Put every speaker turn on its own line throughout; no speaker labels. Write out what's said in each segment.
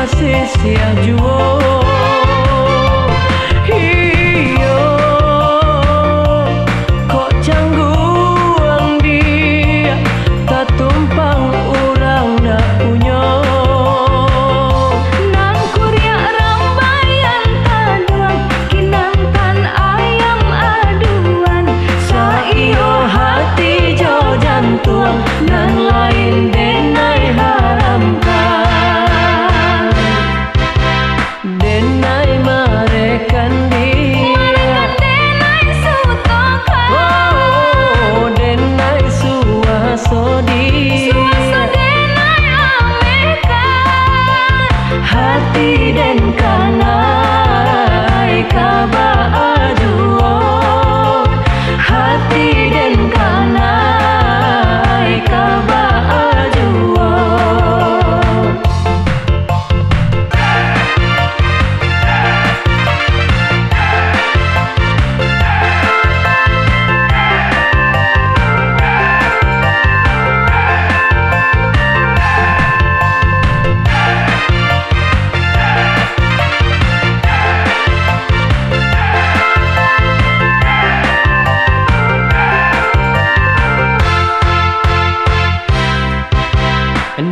tasis ya juo iyo kok cangguang dia tak tumpang urang dak punyo
nang kurya rambayan taduang kinantan ayam aduan
saio hati jo jantuang nan lain denai haramkan denai marekan dia
denai sutokan
oh denai suaso dia
suasa denai amekan
hati den kanai kaba ajuo hati den kanai kaba ajuo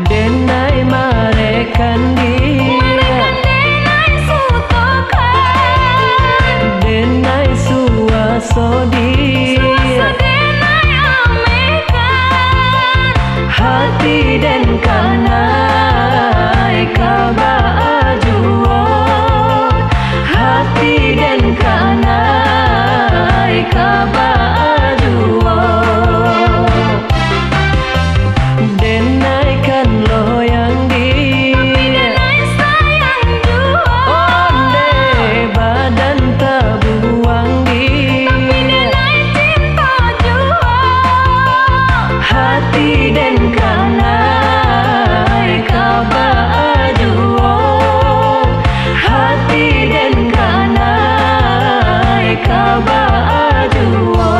denai marekan dia
denai sutokan
denai suaso dia
denai amekan
hati den kanai kaba ajuo hati den kanai kaba ajuo denai kan loyang dia
denai sayang juo
onde badan tabuang dia
denai cinta juo
hati den kanai kaba ajuo hati den kanai kaba ajuo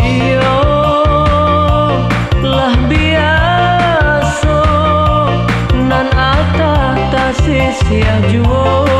iyo lah biaso nan ata tasis ya juo